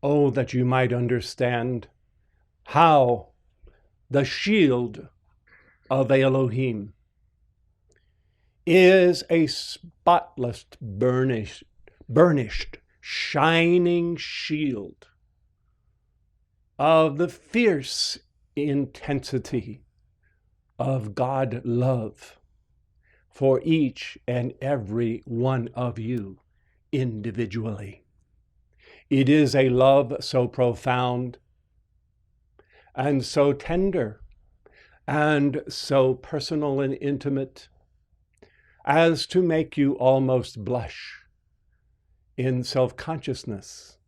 Oh, that you might understand how the shield of Elohim is a spotless, burnished, shining shield of the fierce intensity of God love for each and every one of you individually. It is a love so profound and so tender and so personal and intimate as to make you almost blush in self-consciousness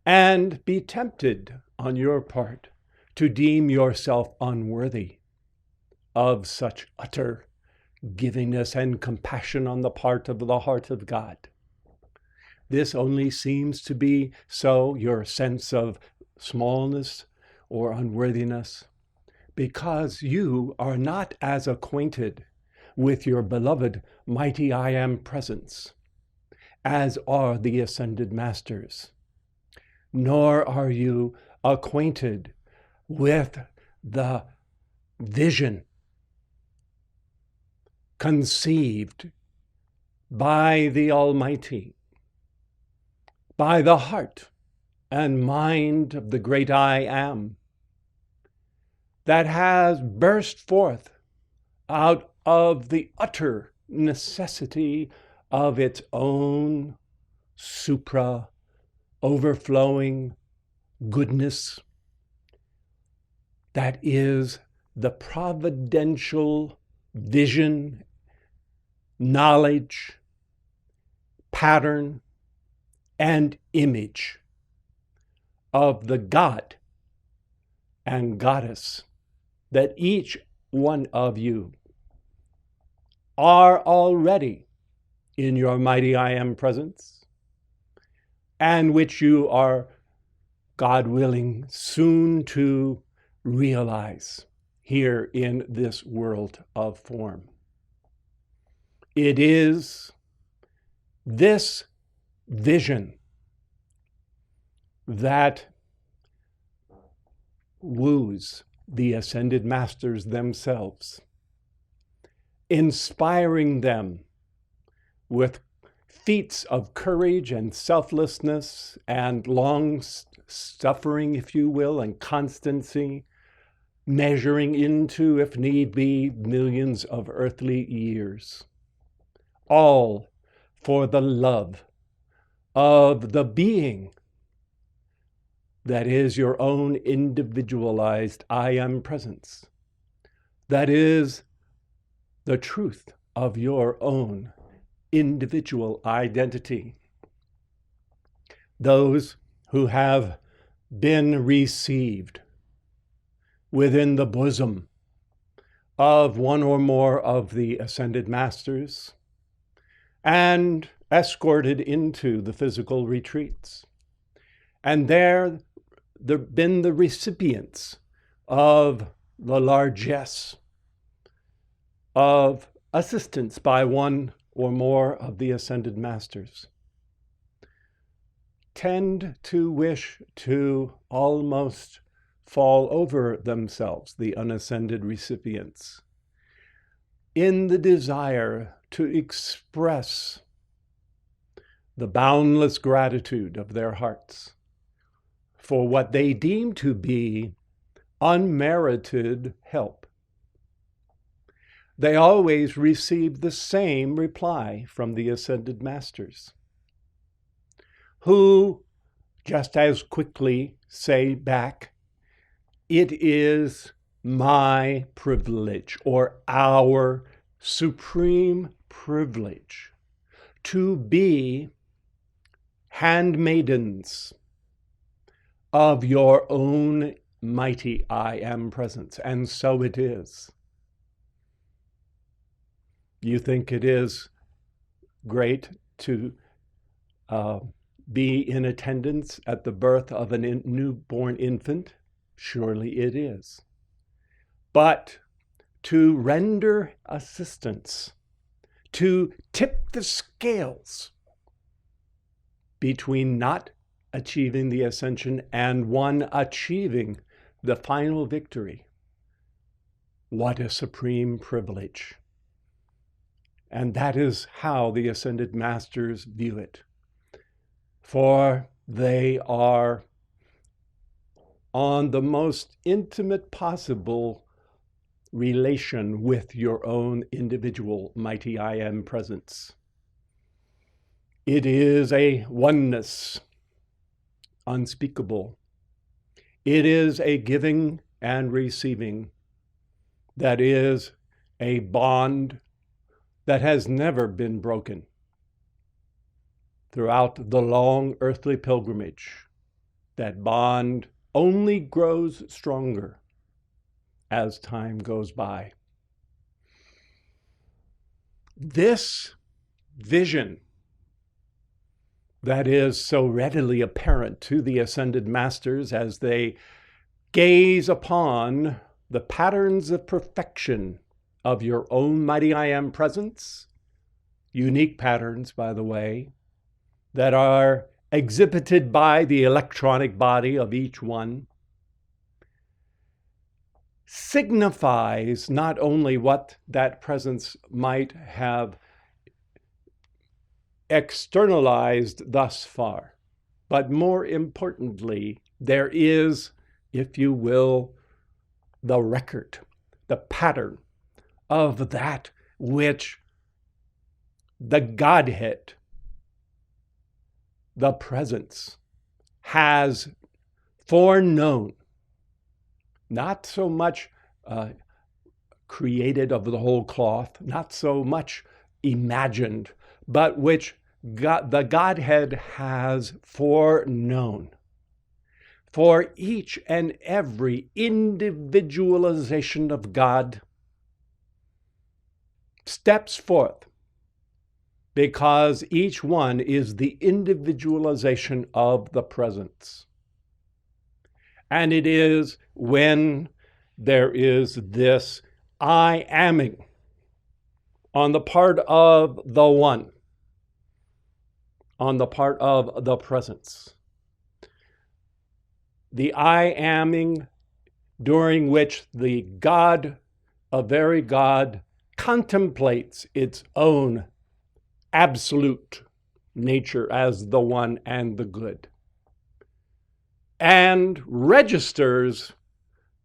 and be tempted on your part to deem yourself unworthy of such utter givingness and compassion on the part of the heart of God. This only seems to be so, your sense of smallness or unworthiness, because you are not as acquainted with your beloved mighty I Am presence as are the ascended masters, nor are you acquainted with the vision conceived by the Almighty, by the heart and mind of the great I Am, that has burst forth out of the utter necessity of its own overflowing goodness, that is the providential vision, knowledge, pattern, and image of the God and Goddess that each one of you are already in your mighty I Am presence, and which you are, God willing, soon to realize here in this world of form. It is this vision that woos the ascended masters themselves, inspiring them with feats of courage and selflessness and long suffering, if you will, and constancy, measuring into, if need be, millions of earthly years, all for the love of the being that is your own individualized I Am presence, that is the truth of your own individual identity. Those who have been received within the bosom of one or more of the ascended masters and escorted into the physical retreats, and there been the recipients of the largesse of assistance by one or more of the ascended masters, tend to wish to almost fall over themselves, the unascended recipients, in the desire to express the boundless gratitude of their hearts for what they deem to be unmerited help. They always receive the same reply from the ascended masters, who just as quickly say back, "It is my privilege, or our supreme privilege, to be handmaidens of your own mighty I Am presence." And so it is. You think it is great to be in attendance at the birth of a newborn infant? Surely it is. But to render assistance, to tip the scales between not achieving the ascension and one achieving the final victory. What a supreme privilege. And that is how the ascended masters view it. For they are on the most intimate possible relation with your own individual mighty I Am presence. It is a oneness unspeakable. It is a giving and receiving that is a bond that has never been broken. Throughout the long earthly pilgrimage, that bond only grows stronger as time goes by. This vision that is so readily apparent to the ascended masters as they gaze upon the patterns of perfection of your own mighty I Am presence, unique patterns, by the way, that are exhibited by the electronic body of each one, signifies not only what that presence might have externalized thus far, but more importantly, there is, if you will, the record, the pattern of that which the Godhead, the presence, has foreknown, not so much created of the whole cloth, not so much imagined, but which the Godhead has foreknown for each and every individualization of God steps forth, because each one is the individualization of the presence. And it is when there is this I aming on the part of the one, on the part of the presence, the I aming during which the God, a very God, contemplates its own absolute nature as the one and the good, and registers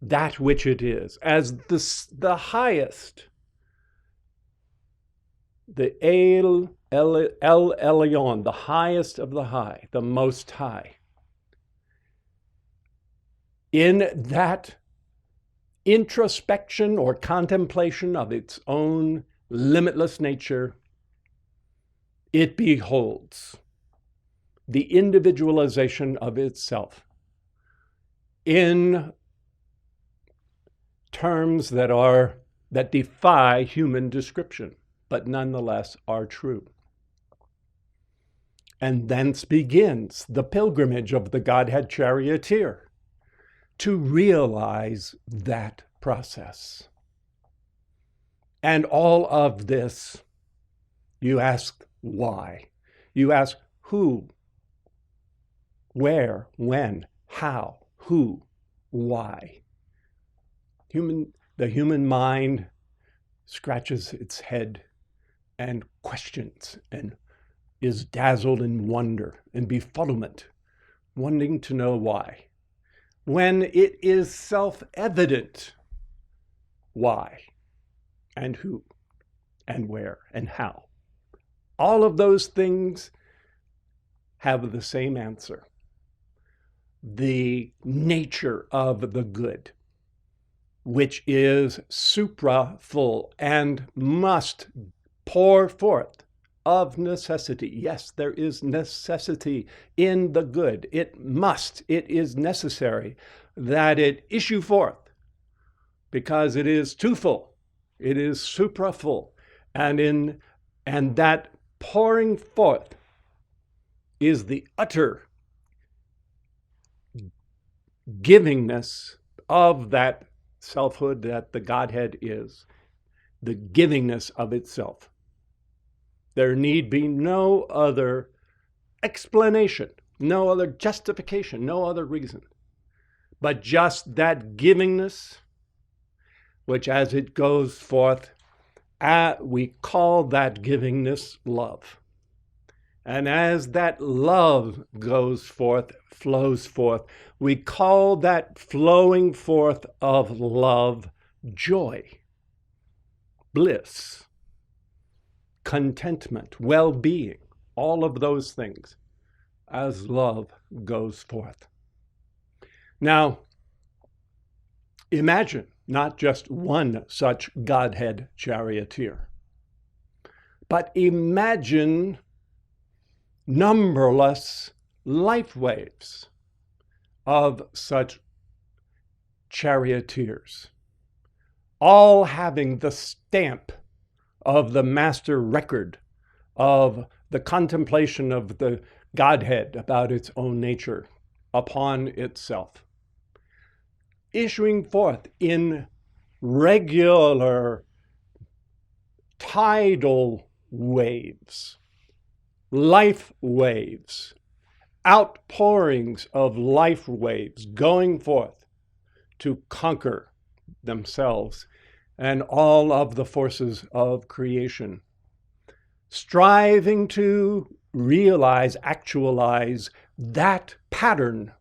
that which it is as the highest, the El Elyon, the highest of the high, the most high. In that introspection or contemplation of its own limitless nature, it beholds the individualization of itself in terms that defy human description, but nonetheless are true. And thence begins the pilgrimage of the Godhead charioteer to realize that process. And all of this, you ask why? You ask who, where, when, how, who, why? The human mind scratches its head and questions and is dazzled in wonder and befuddlement, wanting to know why, when it is self-evident why and who and where and how. All of those things have the same answer: the nature of the good, which is supra-full and must pour forth of necessity. Yes, there is necessity in the good. It is necessary that it issue forth, because it is too full. It is supra-full. And that pouring forth is the utter givingness of that selfhood that the Godhead is, the givingness of itself. There need be no other explanation no other justification, no other reason, but just that givingness, which as it goes forth, we call that givingness love. And as that love goes forth, flows forth, we call that flowing forth of love joy, bliss, contentment, well-being, all of those things as love goes forth. Now, imagine not just one such Godhead charioteer, but imagine numberless life waves of such charioteers, all having the stamp of the master record of the contemplation of the Godhead about its own nature upon itself, issuing forth in regular tidal waves, life waves, outpourings of life waves going forth to conquer themselves and all of the forces of creation, striving to realize, actualize that pattern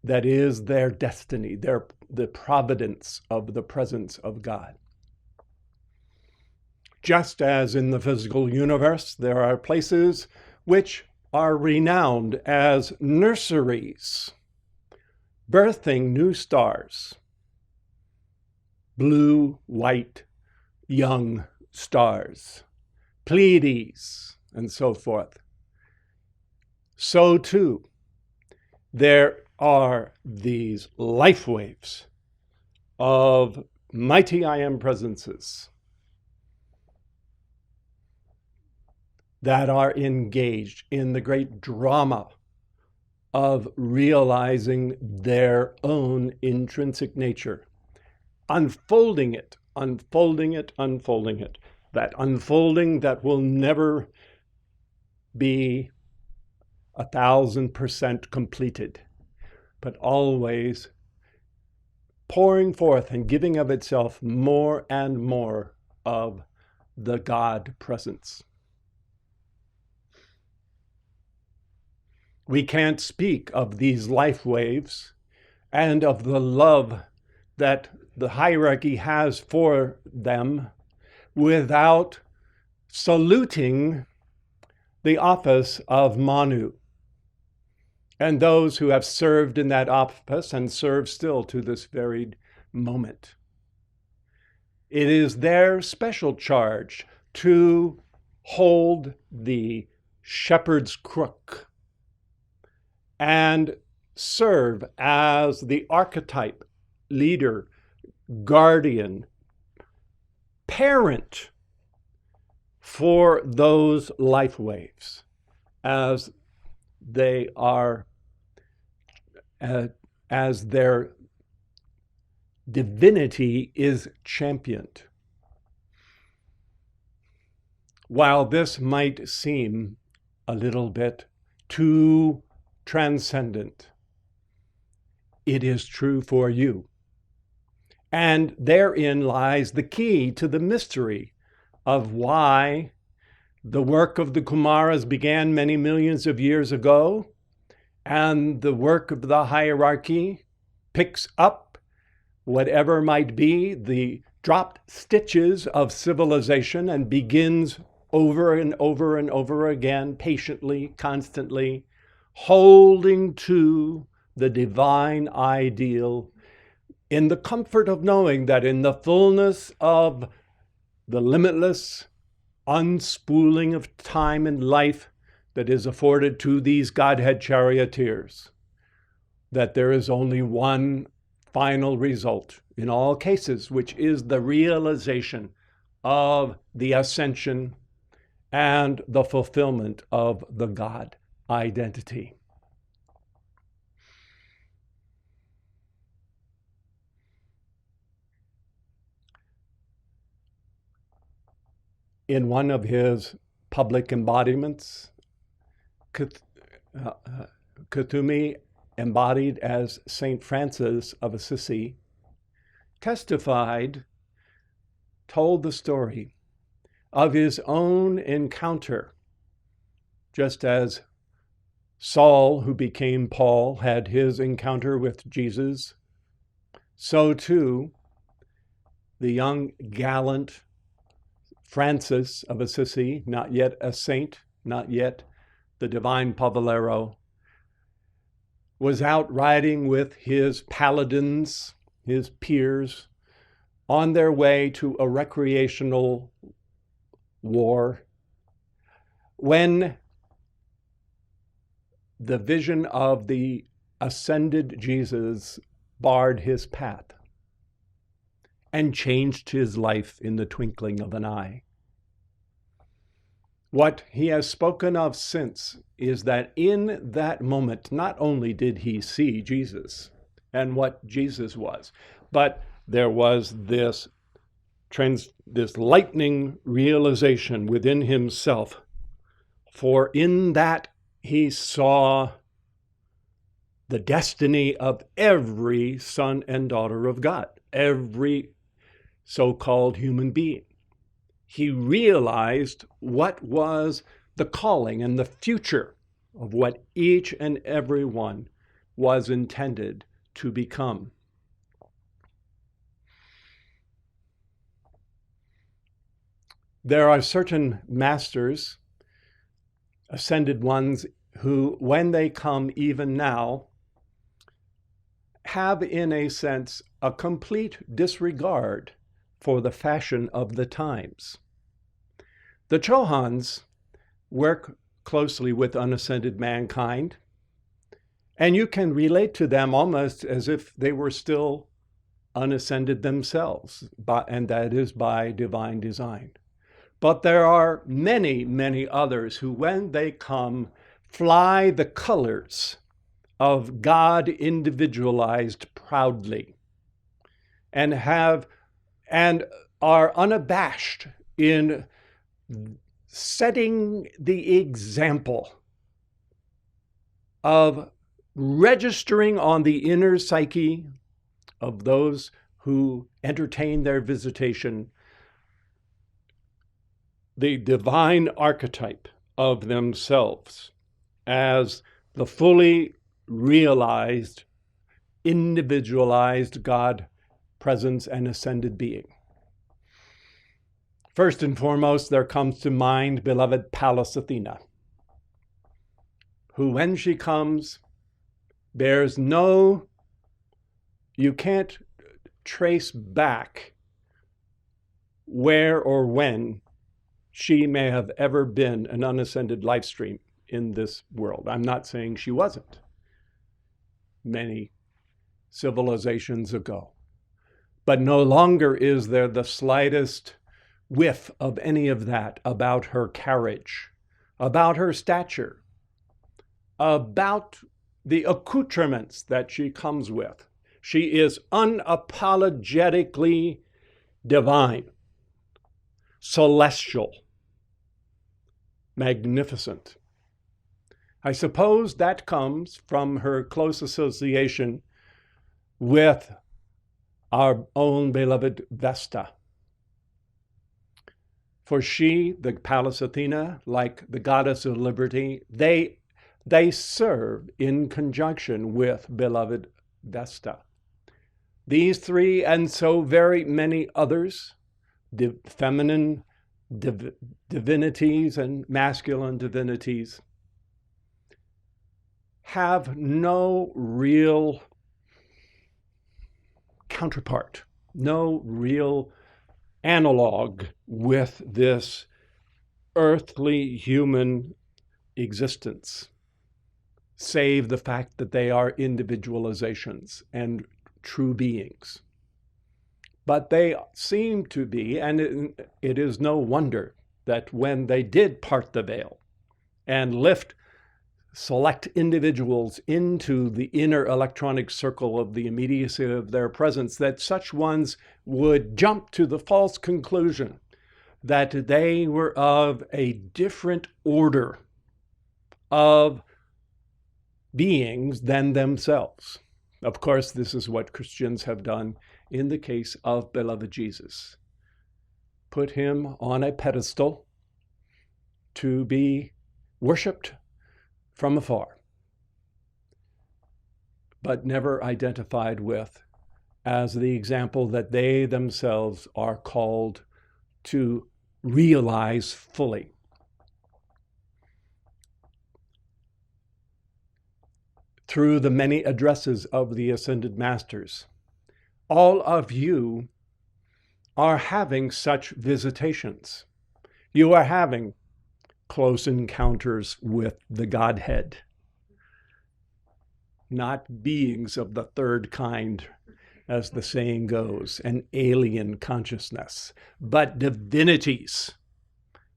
that is their destiny, the providence of the presence of God. Just as in the physical universe, there are places which are renowned as nurseries, birthing new stars, blue, white, young stars, Pleiades, and so forth. So too, there are these life waves of mighty I Am presences that are engaged in the great drama of realizing their own intrinsic nature, unfolding it, that unfolding that will never be 1,000% completed, but always pouring forth and giving of itself more and more of the God presence. We can't speak of these life waves and of the love that the hierarchy has for them without saluting the office of Manu and those who have served in that office and serve still to this very moment. It is their special charge to hold the shepherd's crook and serve as the archetype, leader, guardian, parent for those life waves as they are, as their divinity is championed. While this might seem a little bit too transcendent, it is true for you. And therein lies the key to the mystery of why the work of the Kumaras began many millions of years ago, and the work of the hierarchy picks up whatever might be the dropped stitches of civilization and begins over and over and over again, patiently, constantly, holding to the divine ideal in the comfort of knowing that in the fullness of the limitless unspooling of time and life that is afforded to these Godhead charioteers, that there is only one final result in all cases, which is the realization of the ascension and the fulfillment of the God identity. In one of his public embodiments, Kuthumi, embodied as Saint Francis of Assisi, testified, told the story of his own encounter, just as Saul, who became Paul, had his encounter with Jesus. So too, the young, gallant Francis of Assisi, not yet a saint, not yet the divine Pavellero, was out riding with his paladins, his peers, on their way to a recreational war, when the vision of the ascended Jesus barred his path and changed his life in the twinkling of an eye. What he has spoken of since is that in that moment, not only did he see Jesus and what Jesus was, but there was this lightning realization within himself. For in that he saw the destiny of every son and daughter of God, every so-called human being. He realized what was the calling and the future of what each and every one was intended to become. There are certain masters, ascended ones, who, when they come even now, have in a sense a complete disregard for the fashion of the times. The Chohans work closely with unascended mankind, and you can relate to them almost as if they were still unascended themselves, and that is by divine design. But there are many, many others who, when they come, fly the colors of God individualized proudly, and are unabashed in setting the example of registering on the inner psyche of those who entertain their visitation the divine archetype of themselves as the fully realized, individualized God presence and ascended being. First and foremost, there comes to mind beloved Pallas Athena, who, when she comes, bears you can't trace back where or when she may have ever been an unascended lifestream in this world. I'm not saying she wasn't many civilizations ago, but no longer is there the slightest whiff of any of that about her carriage, about her stature, about the accoutrements that she comes with. She is unapologetically divine, celestial, magnificent. I suppose that comes from her close association with our own beloved Vesta. For she, the Pallas Athena, like the goddess of liberty, they serve in conjunction with beloved Vesta. These three and so very many others, feminine divinities and masculine divinities, have no real counterpart, no real analog with this earthly human existence, save the fact that they are individualizations and true beings. But they seem to be, and it is no wonder that when they did part the veil and lift select individuals into the inner electronic circle of the immediacy of their presence, that such ones would jump to the false conclusion that they were of a different order of beings than themselves. Of course, this is what Christians have done in the case of beloved Jesus. Put him on a pedestal to be worshipped from afar, but never identified with as the example that they themselves are called to realize fully. Through the many addresses of the ascended masters, all of you are having such visitations. You are having close encounters with the Godhead, not beings of the third kind, as the saying goes, an alien consciousness, but divinities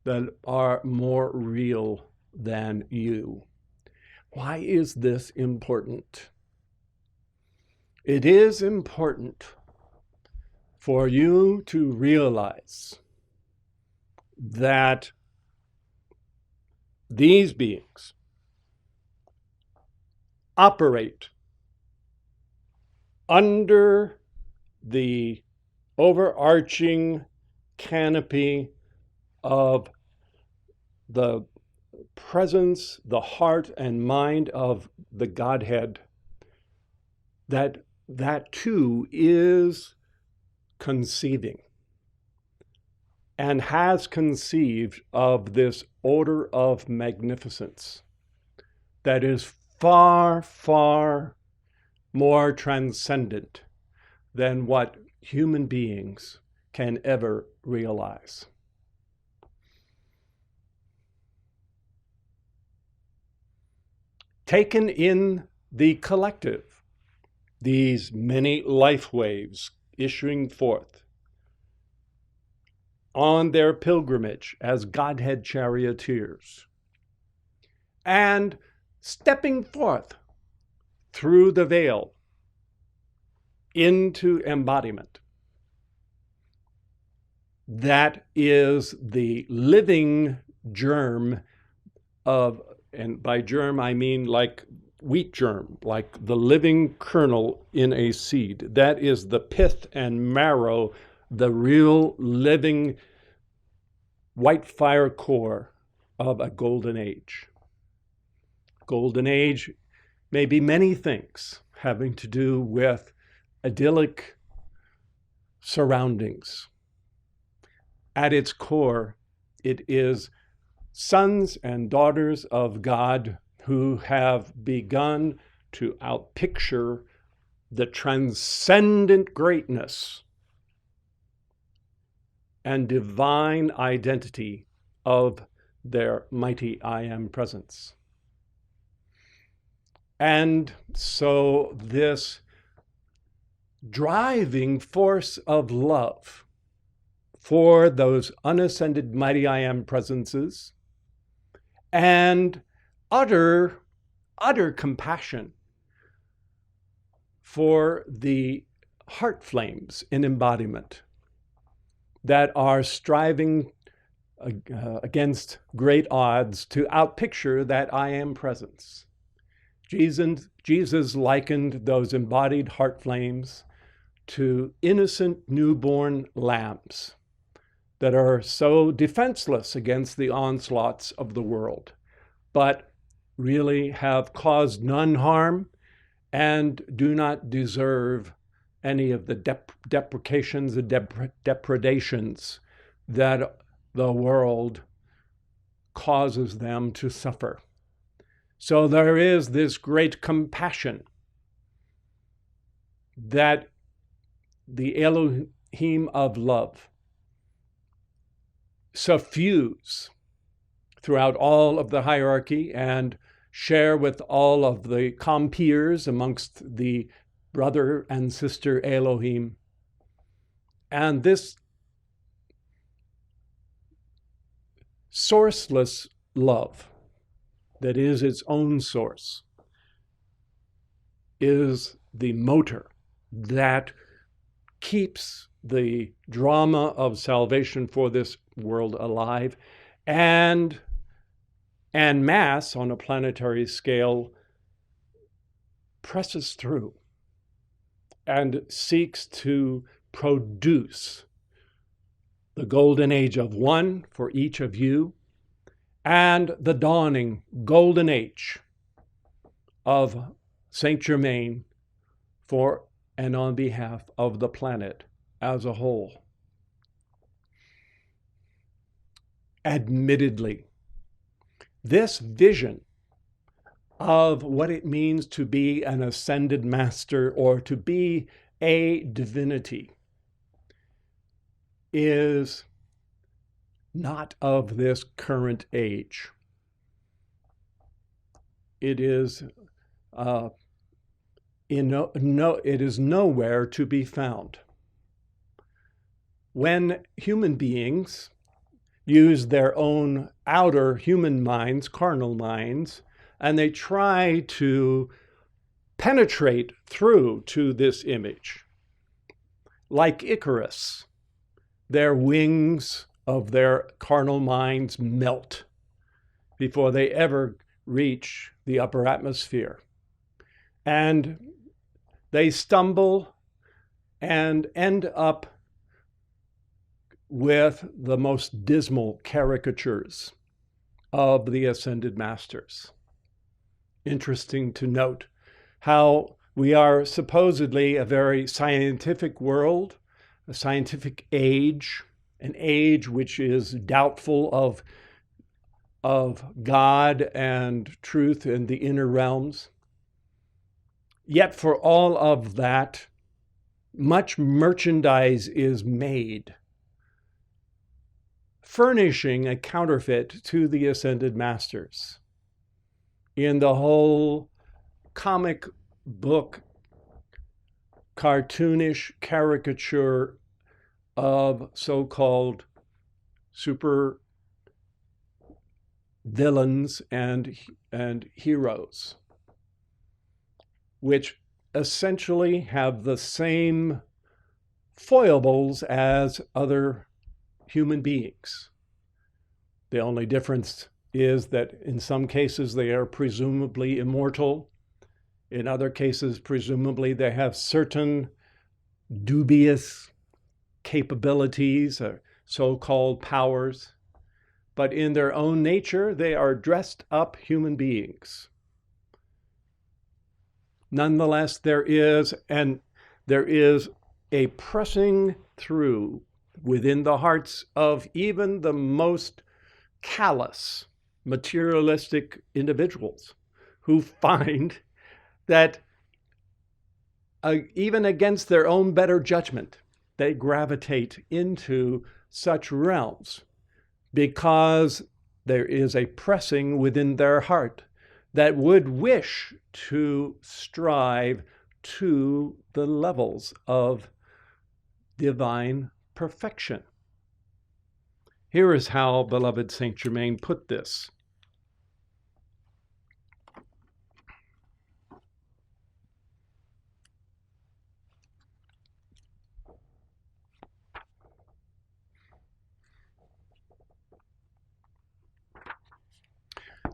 that are more real than you. Why is this important? It is important for you to realize that these beings operate under the overarching canopy of the presence, the heart and mind of the Godhead, that too is conceiving and has conceived of this order of magnificence that is far, far more transcendent than what human beings can ever realize. Taken in the collective, these many life waves issuing forth on their pilgrimage as Godhead charioteers, and stepping forth through the veil into embodiment. That is the living germ of, and by germ I mean like wheat germ, like the living kernel in a seed. That is the pith and marrow, the real living white fire core of a golden age. Golden age may be many things having to do with idyllic surroundings. At its core, it is sons and daughters of God who have begun to outpicture the transcendent greatness and divine identity of their mighty I Am presence. And so this driving force of love for those unascended mighty I Am presences and utter compassion for the heart flames in embodiment that are striving against great odds to outpicture that I Am presence. Jesus likened those embodied heart flames to innocent newborn lambs that are so defenseless against the onslaughts of the world, but really have caused none harm and do not deserve any of the deprecations and depredations that the world causes them to suffer. So there is this great compassion that the Elohim of love suffuse throughout all of the hierarchy and share with all of the compeers amongst the brother and sister Elohim. And this sourceless love that is its own source is the motor that keeps the drama of salvation for this world alive, and mass on a planetary scale presses through and seeks to produce the golden age of one for each of you and the dawning golden age of Saint Germain for and on behalf of the planet as a whole. Admittedly, this vision of what it means to be an ascended master or to be a divinity is not of this current age. It is it is nowhere to be found. When human beings use their own outer human minds, carnal minds, and they try to penetrate through to this image, like Icarus, their wings of their carnal minds melt before they ever reach the upper atmosphere. And they stumble and end up with the most dismal caricatures of the ascended masters. Interesting to note how we are supposedly a very scientific world, a scientific age, an age which is doubtful of God and truth in the inner realms. Yet for all of that, much merchandise is made, furnishing a counterfeit to the ascended masters. In the whole comic book, cartoonish caricature of so-called super villains and heroes, which essentially have the same foibles as other human beings. The only difference is that in some cases they are presumably immortal. In other cases, presumably they have certain dubious capabilities or so-called powers. But in their own nature, they are dressed up human beings. Nonetheless, there is a pressing through within the hearts of even the most callous, materialistic individuals who find that even against their own better judgment, they gravitate into such realms because there is a pressing within their heart that would wish to strive to the levels of divine perfection. Here is how beloved Saint Germain put this.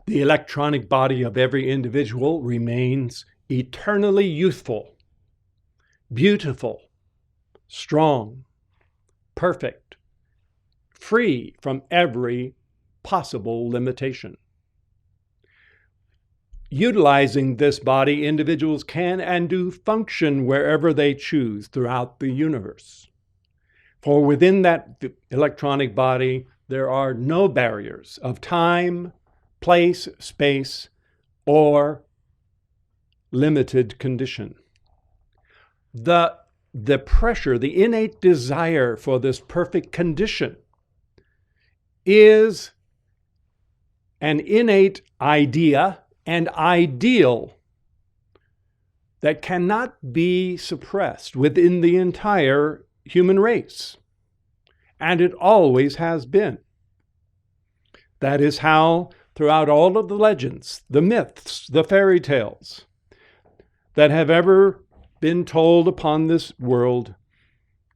The electronic body of every individual remains eternally youthful, beautiful, strong, perfect, free from every possible limitation. Utilizing this body, individuals can and do function wherever they choose throughout the universe. For within that electronic body, there are no barriers of time, place, space, or limited condition. The pressure, the innate desire for this perfect condition is an innate idea and ideal that cannot be suppressed within the entire human race. And it always has been. That is how throughout all of the legends, the myths, the fairy tales that have ever been told upon this world,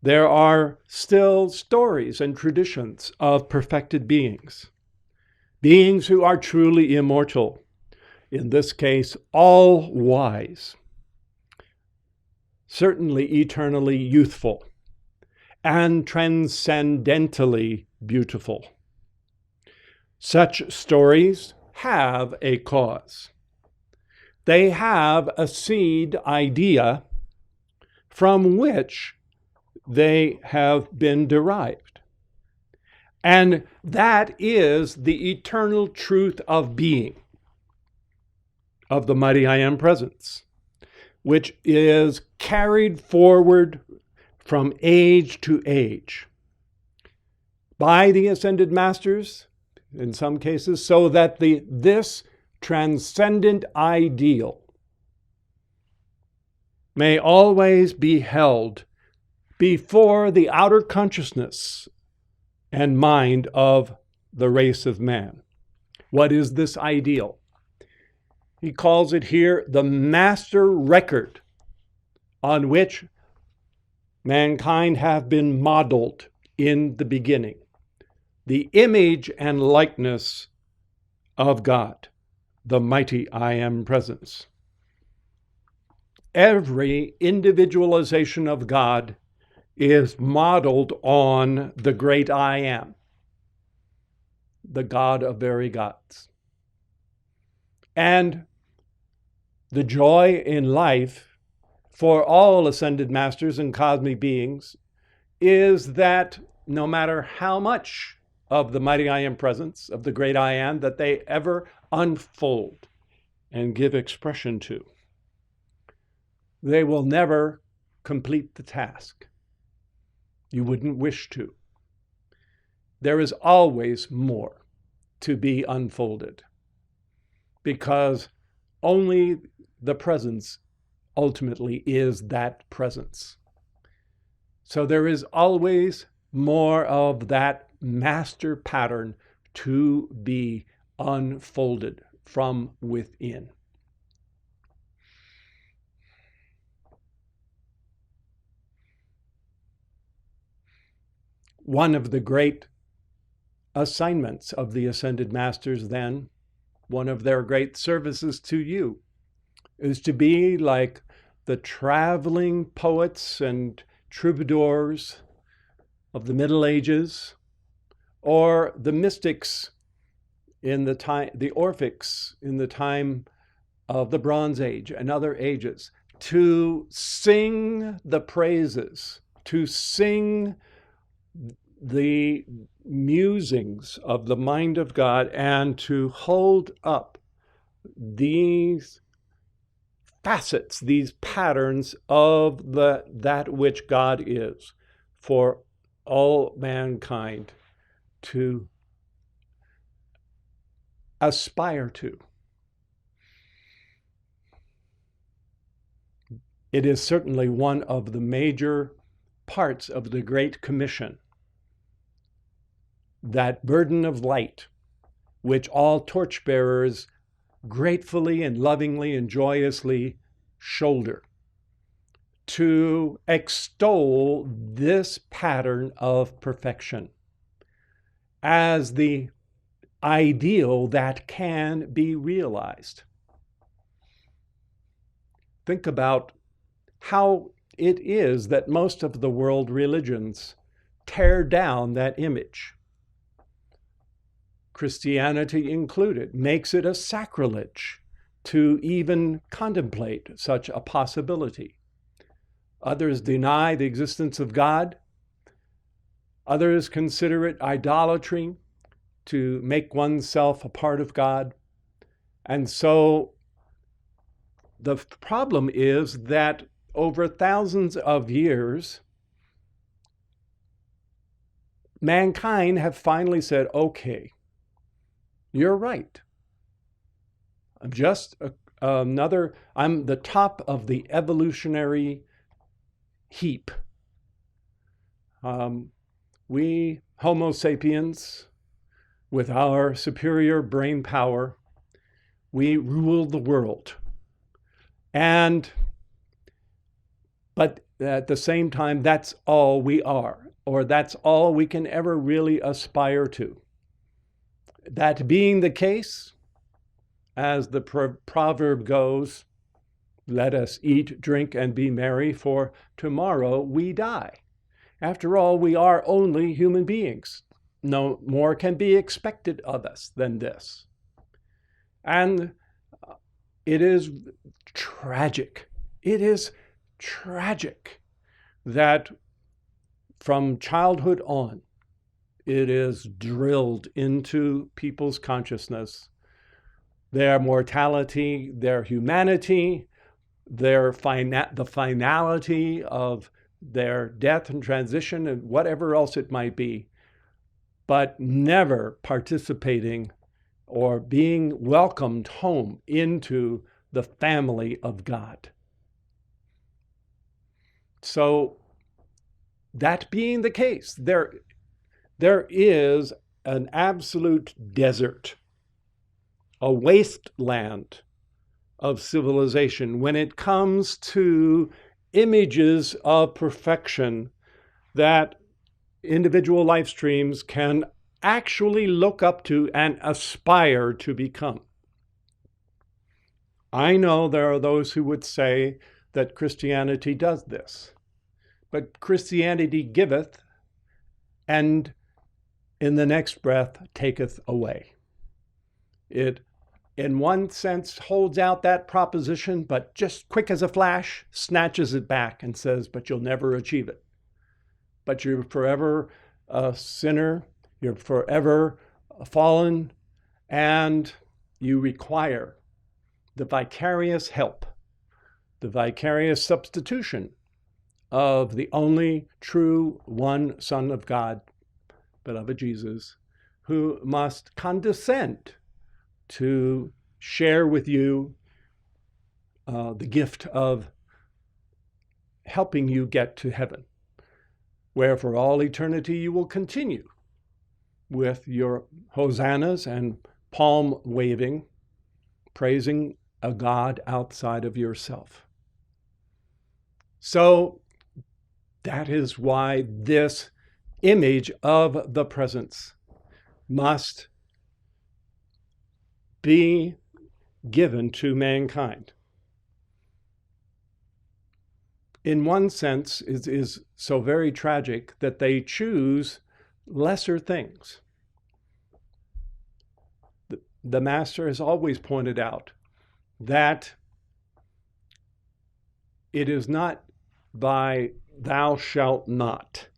there are still stories and traditions of perfected beings, beings who are truly immortal, in this case, all wise, certainly eternally youthful and transcendentally beautiful. Such stories have a cause. They have a seed idea from which they have been derived. And that is the eternal truth of being, of the mighty I Am presence, which is carried forward from age to age by the ascended masters, in some cases, so that this transcendent ideal may always be held before the outer consciousness and mind of the race of man. What is this ideal? He calls it here the master record on which mankind have been modeled in the beginning. The image and likeness of God, the mighty I Am presence. Every individualization of God is modeled on the great I Am, the God of very gods. And the joy in life for all ascended masters and cosmic beings is that no matter how much of the mighty I Am presence, of the great I Am, that they ever unfold and give expression to, they will never complete the task. You wouldn't wish to. There is always more to be unfolded, because only the presence ultimately is that presence. So there is always more of that master pattern to be unfolded from within. One of the great assignments of the ascended masters, then, one of their great services to you, is to be like the traveling poets and troubadours of the Middle Ages, or the mystics in the time, the Orphics in the time of the Bronze Age and other ages, to sing the praises, to sing the musings of the mind of God, and to hold up these facets, these patterns of that which God is for all mankind to aspire to. It is certainly one of the major parts of the Great Commission, that burden of light, which all torchbearers gratefully and lovingly and joyously shoulder, to extol this pattern of perfection as the ideal that can be realized. Think about how it is that most of the world religions tear down that image. Christianity included, makes it a sacrilege to even contemplate such a possibility. Others deny the existence of God. Others consider it idolatry to make oneself a part of God. And so the problem is that over thousands of years, mankind have finally said, okay, you're right. I'm just I'm the top of the evolutionary heap. We Homo sapiens, with our superior brain power, we rule the world. But at the same time, that's all we are, or that's all we can ever really aspire to. That being the case, as the proverb goes, Let us eat, drink, and be merry, for tomorrow we die. After all, we are only human beings. No more can be expected of us than this. And it is tragic. It is tragic that from childhood on, it is drilled into people's consciousness, their mortality, their humanity, the finality of their death and transition and whatever else it might be, but never participating or being welcomed home into the family of God. So that being the case, there is an absolute desert, a wasteland of civilization when it comes to images of perfection that individual life streams can actually look up to and aspire to become. I know there are those who would say that Christianity does this, but Christianity giveth and in the next breath taketh away. It, in one sense, holds out that proposition, but just quick as a flash, snatches it back and says, but you'll never achieve it. But you're forever a sinner, you're forever fallen, and you require the vicarious help, the vicarious substitution of the only true one Son of God, beloved Jesus, who must condescend to share with you the gift of helping you get to heaven, where for all eternity you will continue with your hosannas and palm waving, praising a God outside of yourself. So that is why this image of the presence must be given to mankind. In one sense, it is so very tragic that they choose lesser things. The Master has always pointed out that it is not by thou shalt not.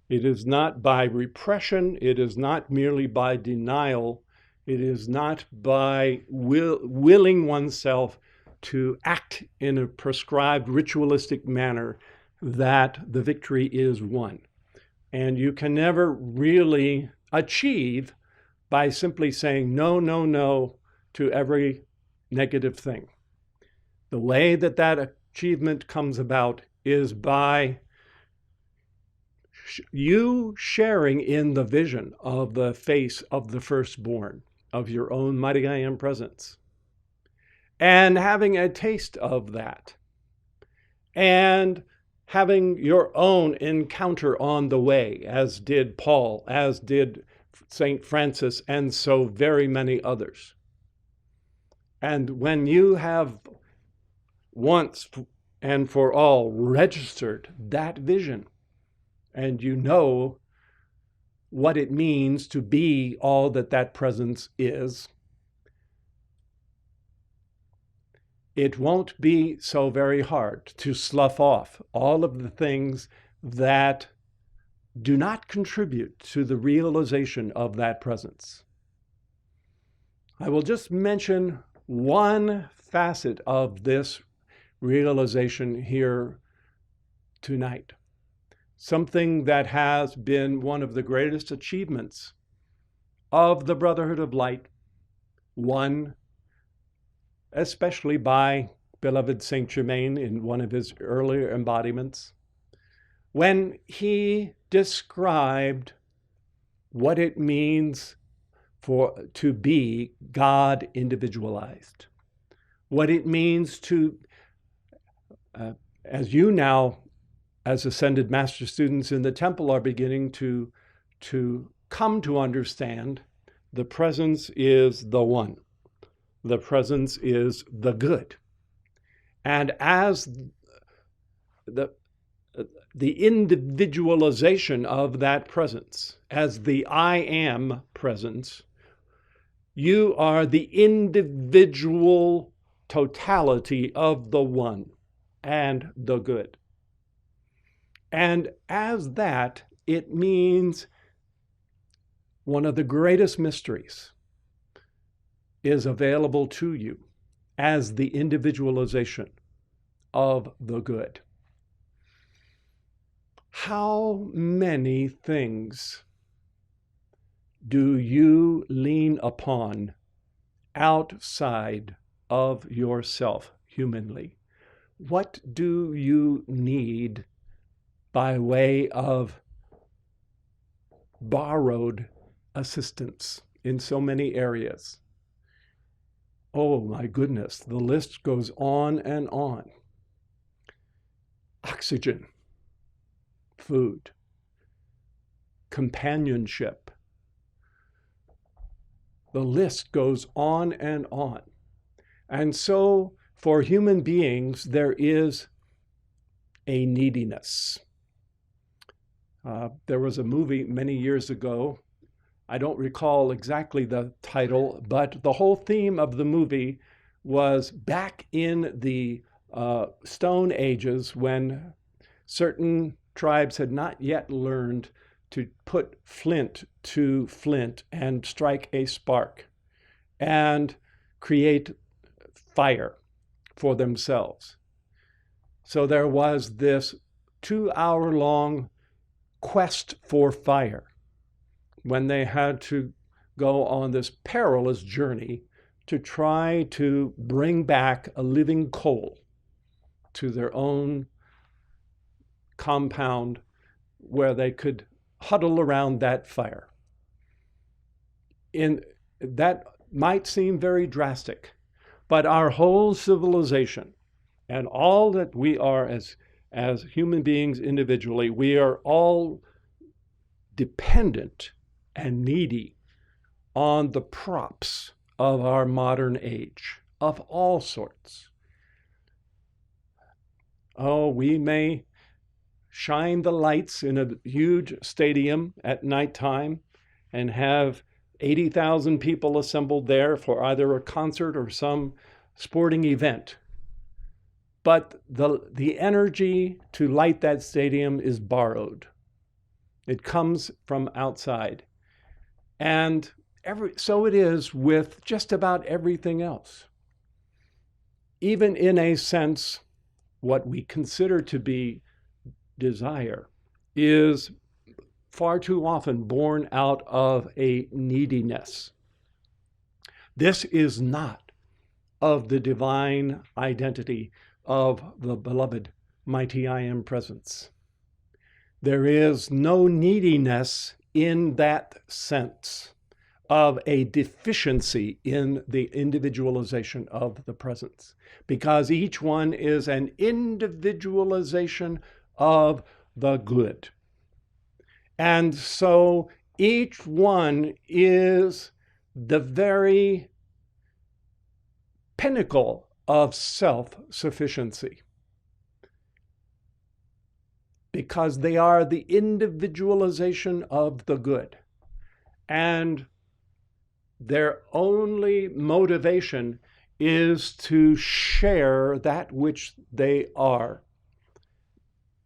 It is not by repression. It is not merely by denial. It is not by willing oneself to act in a prescribed ritualistic manner that the victory is won. And you can never really achieve by simply saying no, no, no to every negative thing. The way that that achievement comes about is by you sharing in the vision of the face of the firstborn, of your own mighty I Am presence, and having a taste of that, and having your own encounter on the way, as did Paul, as did St. Francis, and so very many others. And when you have once and for all registered that vision, and you know what it means to be all that that presence is, it won't be so very hard to slough off all of the things that do not contribute to the realization of that presence. I will just mention one facet of this realization here tonight. Something that has been one of the greatest achievements of the Brotherhood of Light, won especially by beloved Saint Germain in one of his earlier embodiments, when he described what it means to be God individualized, what it means to, as you now, as ascended master students in the temple, are beginning to come to understand, the presence is the one. The presence is the good. And as the individualization of that presence, as the I am presence, you are the individual totality of the one and the good. And as that, it means one of the greatest mysteries is available to you as the individualization of the good. How many things do you lean upon outside of yourself humanly? What do you need by way of borrowed assistance in so many areas? Oh my goodness, the list goes on and on. Oxygen, food, companionship. The list goes on and on. And so for human beings, there is a neediness. There was a movie many years ago. I don't recall exactly the title, but the whole theme of the movie was back in the Stone Ages when certain tribes had not yet learned to put flint to flint and strike a spark and create fire for themselves. So there was this 2-hour-long quest for fire when they had to go on this perilous journey to try to bring back a living coal to their own compound where they could huddle around that fire. That might seem very drastic, but our whole civilization and all that we are as human beings individually, we are all dependent and needy on the props of our modern age of all sorts. Oh, we may shine the lights in a huge stadium at nighttime and have 80,000 people assembled there for either a concert or some sporting event. But the energy to light that stadium is borrowed. It comes from outside. And so it is with just about everything else. Even in a sense, what we consider to be desire is far too often born out of a neediness. This is not of the divine identity of the beloved mighty I Am presence. There is no neediness in that sense of a deficiency in the individualization of the presence, because each one is an individualization of the good. And so each one is the very pinnacle of self-sufficiency, because they are the individualization of the good. And their only motivation is to share that which they are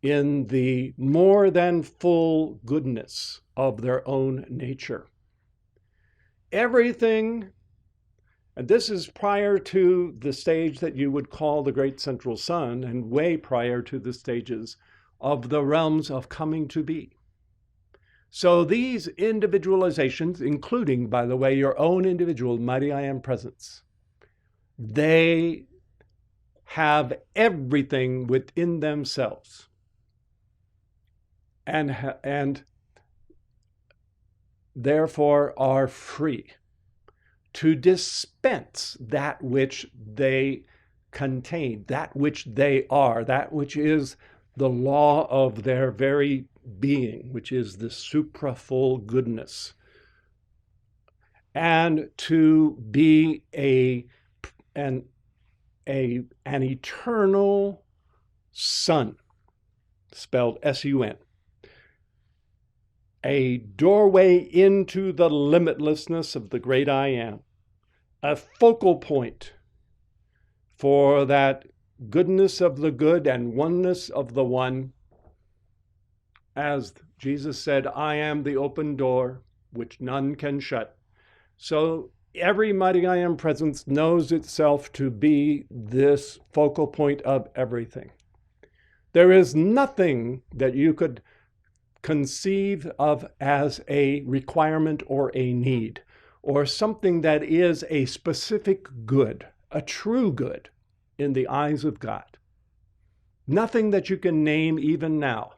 in the more than full goodness of their own nature. Everything, and this is prior to the stage that you would call the great central sun, and way prior to the stages of the realms of coming to be. So these individualizations, including, by the way, your own individual mighty I Am presence, they have everything within themselves and therefore are free to dispense that which they contain, that which they are, that which is the law of their very being, which is the supra-full goodness, and to be an an eternal sun, spelled S-U-N, a doorway into the limitlessness of the great I Am, a focal point for that goodness of the good and oneness of the one. As Jesus said, I am the open door, which none can shut. So every mighty I Am presence knows itself to be this focal point of everything. There is nothing that you could conceive of as a requirement or a need, or something that is a specific good, a true good in the eyes of God. Nothing that you can name even now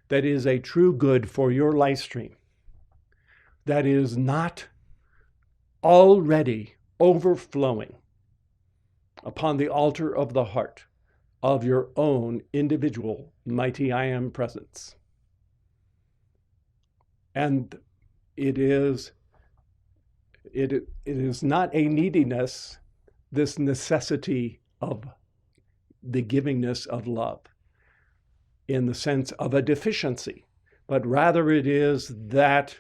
that is a true good for your life stream, that is not already overflowing upon the altar of the heart of your own individual mighty I Am presence. And it is not a neediness, this necessity of the givingness of love in the sense of a deficiency, but rather it is that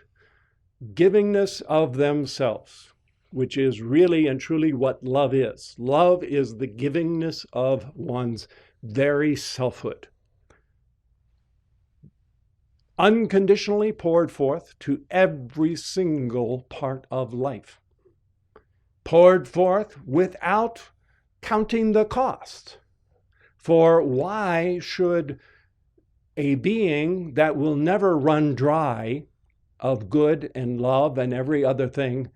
givingness of themselves, which is really and truly what love is. Love is the givingness of one's very selfhood, unconditionally poured forth to every single part of life, poured forth without counting the cost. For why should a being that will never run dry of good and love and every other thing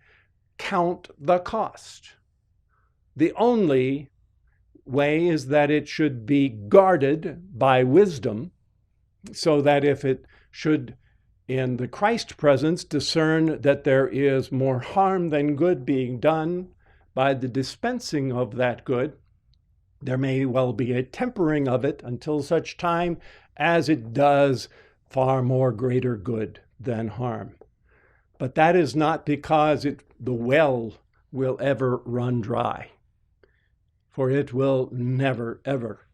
count the cost? The only way is that it should be guarded by wisdom, so that if it should in the Christ presence discern that there is more harm than good being done by the dispensing of that good, there may well be a tempering of it until such time as it does far more greater good than harm. But that is not because the well will ever run dry, for it will never, ever.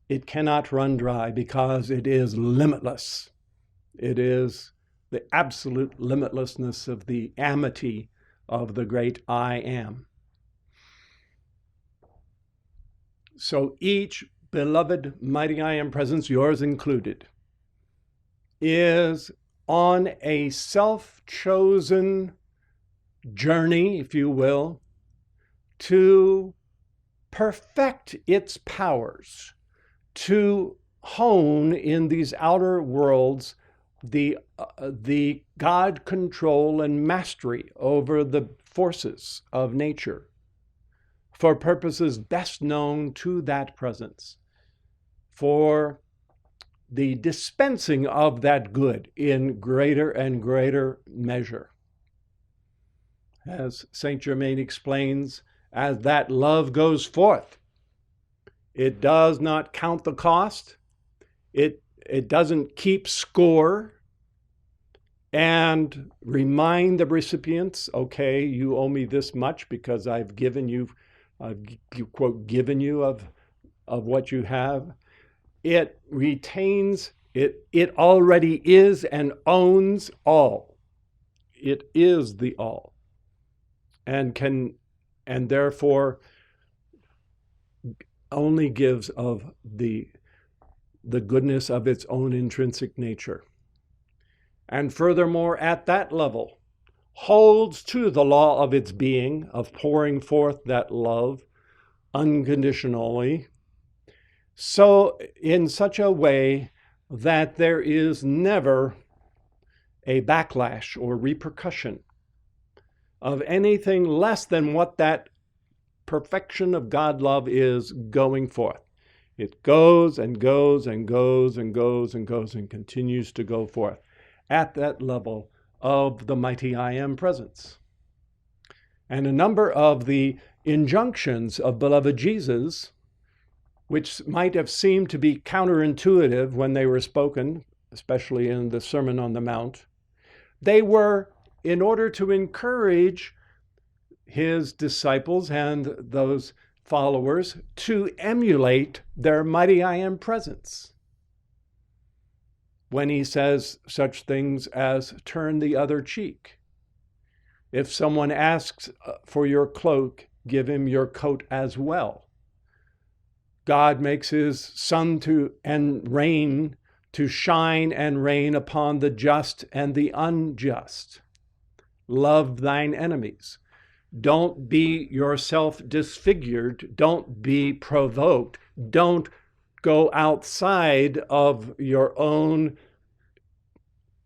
It cannot run dry because it is limitless. It is the absolute limitlessness of the amity of the great I Am. So each beloved mighty I Am presence, yours included, is on a self-chosen journey, if you will, to perfect its powers, to hone in these outer worlds the God control and mastery over the forces of nature for purposes best known to that presence, for the dispensing of that good in greater and greater measure. As Saint Germain explains, as that love goes forth, it does not count the cost. It doesn't keep score and remind the recipients, okay, you owe me this much because I've given you, quote, given you of what you have. It retains, it already is and owns all. It is the all, and therefore only gives of the goodness of its own intrinsic nature. And furthermore, at that level, holds to the law of its being, of pouring forth that love unconditionally, so in such a way that there is never a backlash or repercussion of anything less than what that perfection of God love is going forth. It goes and goes and goes and goes and goes and continues to go forth at that level of the mighty I Am presence. And a number of the injunctions of beloved Jesus, which might have seemed to be counterintuitive when they were spoken, especially in the Sermon on the Mount, they were in order to encourage his disciples and those followers to emulate their mighty I am presence. When he says such things as turn the other cheek. If someone asks for your cloak, give him your coat as well. God makes his sun to shine and rain upon the just and the unjust. Love thine enemies. Don't be yourself disfigured. Don't be provoked. Don't go outside of your own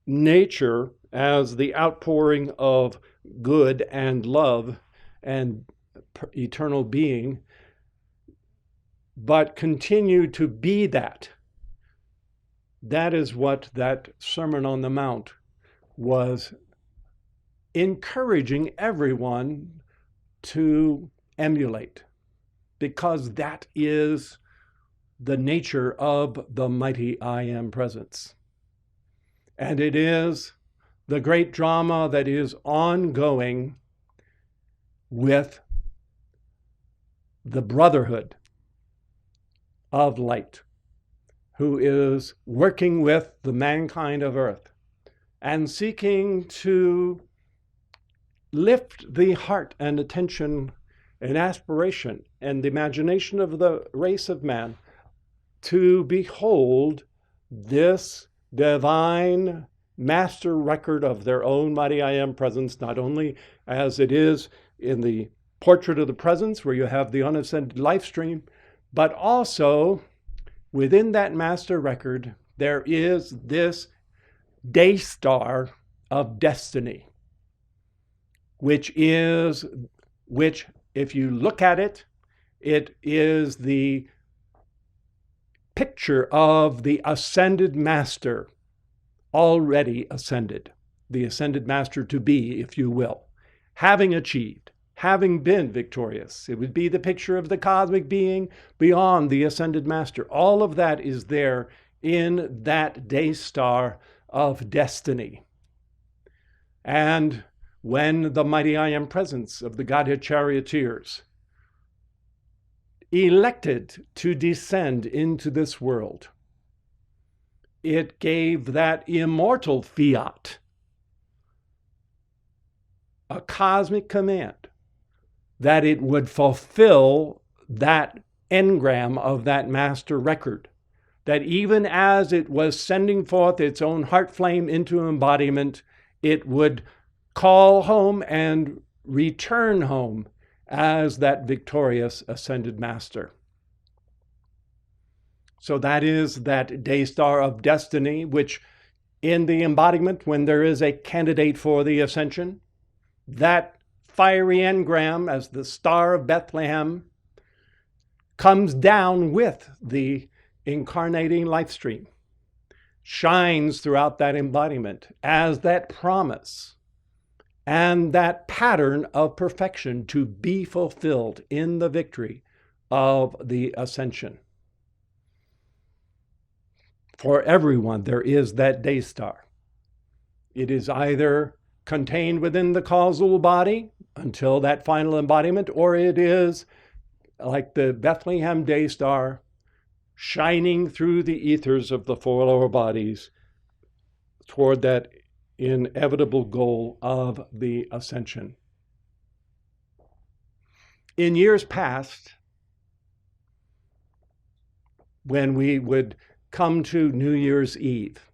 nature as the outpouring of good and love and eternal being, but continue to be that. That is what that Sermon on the Mount was encouraging everyone to emulate, because that is the nature of the mighty I am presence. And it is the great drama that is ongoing with the brotherhood of light, who is working with the mankind of earth and seeking to lift the heart and attention and aspiration and the imagination of the race of man to behold this divine master record of their own mighty I am presence, not only as it is in the portrait of the presence where you have the unascended lifestream, but also within that master record, there is this day star of destiny, which if you look at it, it is the picture of the ascended master, already ascended, the ascended master to be, if you will, having achieved, having been victorious. It would be the picture of the cosmic being beyond the ascended master. All of that is there in that day star of destiny. And when the mighty I am presence of the Godhead charioteers elected to descend into this world, it gave that immortal fiat a cosmic command that it would fulfill that engram of that master record, that even as it was sending forth its own heart flame into embodiment, it would call home and return home as that victorious ascended master. So that is that day star of destiny, which in the embodiment, when there is a candidate for the ascension, that fiery engram as the Star of Bethlehem comes down with the incarnating life stream, shines throughout that embodiment as that promise and that pattern of perfection to be fulfilled in the victory of the ascension. For everyone, there is that day star. It is either contained within the causal body until that final embodiment, or it is like the Bethlehem day star shining through the ethers of the four lower bodies toward that inevitable goal of the ascension. In years past, when we would come to New Year's Eve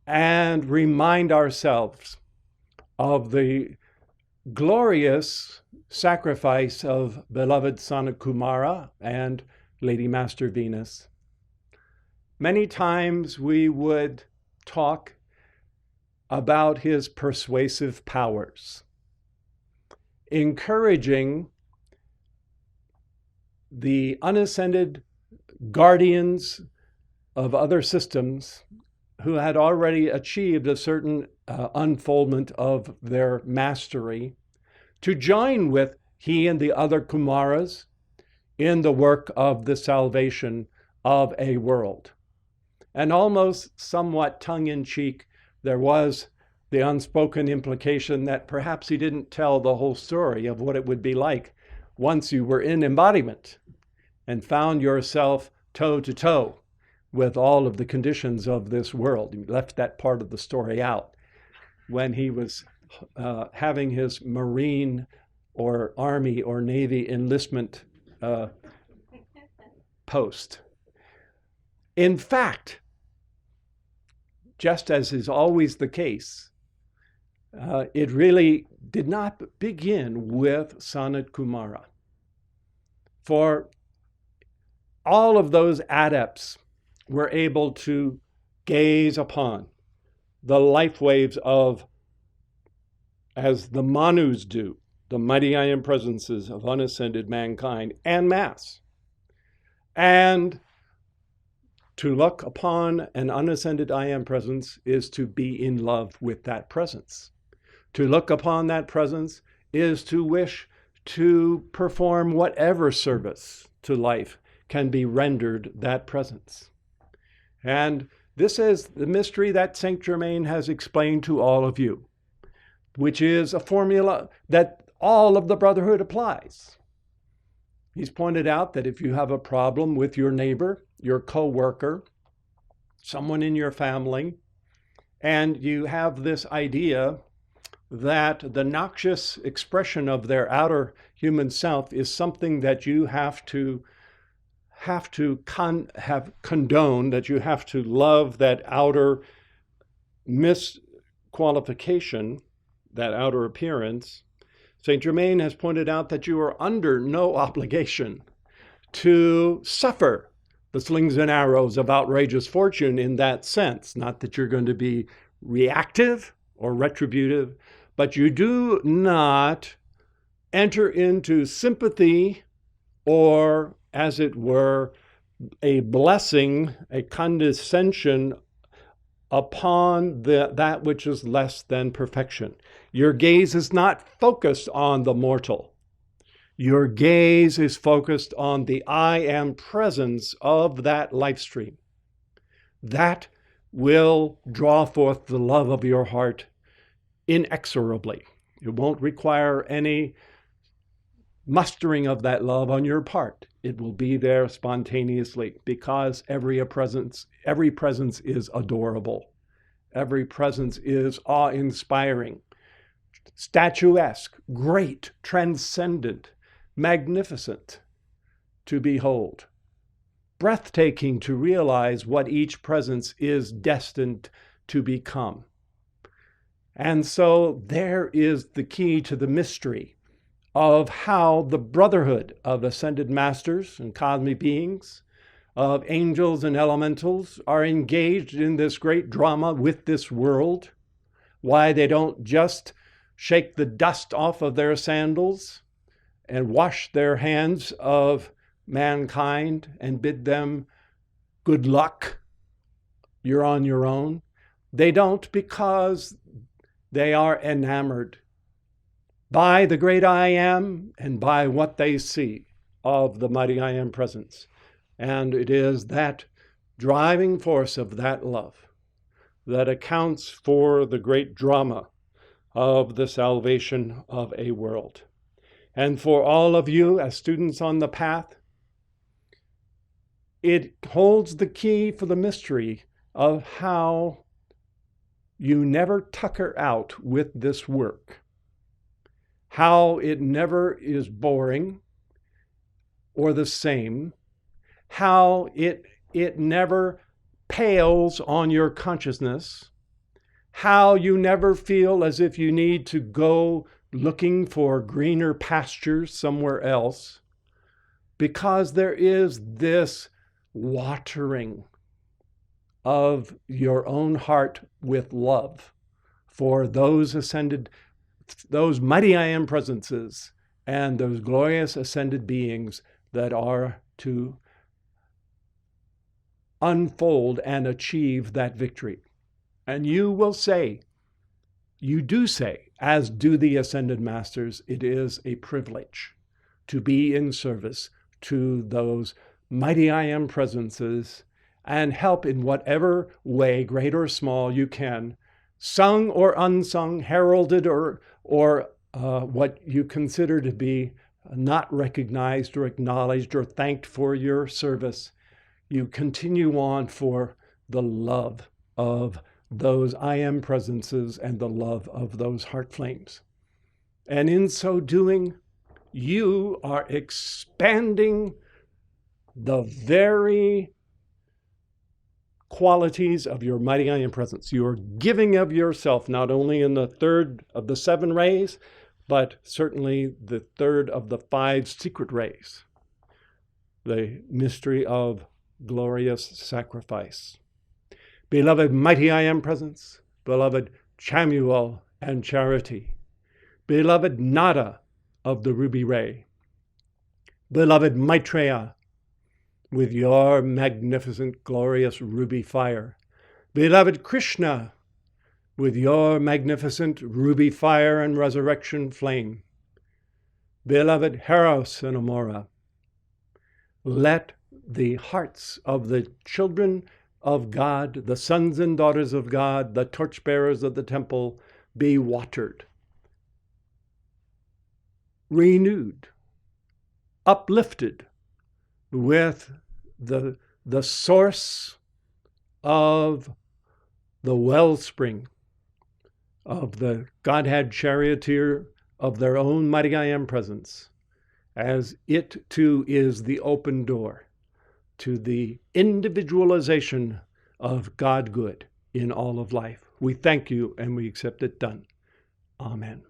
and remind ourselves of the glorious sacrifice of beloved son Kumara and Lady Master Venus, many times we would talk about his persuasive powers, encouraging the unascended guardians of other systems who had already achieved a certain unfoldment of their mastery to join with he and the other Kumaras in the work of the salvation of a world. And almost somewhat tongue-in-cheek, there was the unspoken implication that perhaps he didn't tell the whole story of what it would be like once you were in embodiment and found yourself toe to toe with all of the conditions of this world. He left that part of the story out when he was having his Marine or Army or Navy enlistment post. In fact, just as is always the case, it really did not begin with Sanat Kumara. For all of those adepts were able to gaze upon the life waves of, as the Manus do, the mighty I Am presences of unascended mankind en masse. And to look upon an unascended I Am presence is to be in love with that presence. To look upon that presence is to wish to perform whatever service to life can be rendered that presence. And this is the mystery that Saint Germain has explained to all of you, which is a formula that all of the Brotherhood applies. He's pointed out that if you have a problem with your neighbor, your co-worker, someone in your family, and you have this idea that the noxious expression of their outer human self is something that you have to condone, that you have to love that outer misqualification, that outer appearance, Saint Germain has pointed out that you are under no obligation to suffer the slings and arrows of outrageous fortune in that sense. Not that you're going to be reactive or retributive, but you do not enter into sympathy or, as it were, a blessing, a condescension upon that which is less than perfection. Your gaze is not focused on the mortal. Your gaze is focused on the I Am presence of that life stream. That will draw forth the love of your heart inexorably. It won't require any mustering of that love on your part. It will be there spontaneously because every presence is adorable. Every presence is awe-inspiring, statuesque, great, transcendent, magnificent to behold, breathtaking to realize what each presence is destined to become. And so there is the key to the mystery of how the brotherhood of ascended masters and cosmic beings, of angels and elementals, are engaged in this great drama with this world, why they don't just shake the dust off of their sandals and wash their hands of mankind and bid them good luck, you're on your own. They don't, because they are enamored by the great I Am and by what they see of the mighty I Am presence. And it is that driving force of that love that accounts for the great drama of the salvation of a world. And for all of you as students on the path, it holds the key for the mystery of how you never tucker out with this work, how it never is boring or the same, how it never pales on your consciousness, how you never feel as if you need to go looking for greener pastures somewhere else, because there is this watering of your own heart with love for those ascended, those mighty I Am presences and those glorious ascended beings that are to unfold and achieve that victory. And you will say, you do say, as do the ascended masters, it is a privilege to be in service to those mighty I Am presences and help in whatever way, great or small, you can, sung or unsung, heralded or what you consider to be not recognized or acknowledged or thanked for your service, you continue on for the love of those I am presences and the love of those heart flames. And in so doing, you are expanding the very qualities of your mighty I am presence. You are giving of yourself, not only in the third of the 7 rays, but certainly the third of the 5 secret rays, the mystery of glorious sacrifice. Beloved mighty I am presence, beloved Chamuel and Charity, beloved Nada of the ruby ray, beloved Maitreya, with your magnificent, glorious ruby fire, beloved Krishna, with your magnificent ruby fire and resurrection flame, beloved Eros and Amora, let the hearts of the children of God, the sons and daughters of God, the torchbearers of the temple, be watered, renewed, uplifted with the source of the wellspring of the Godhead charioteer of their own mighty I am presence, as it too is the open door to the individualization of God good in all of life. We thank you and we accept it done. Amen.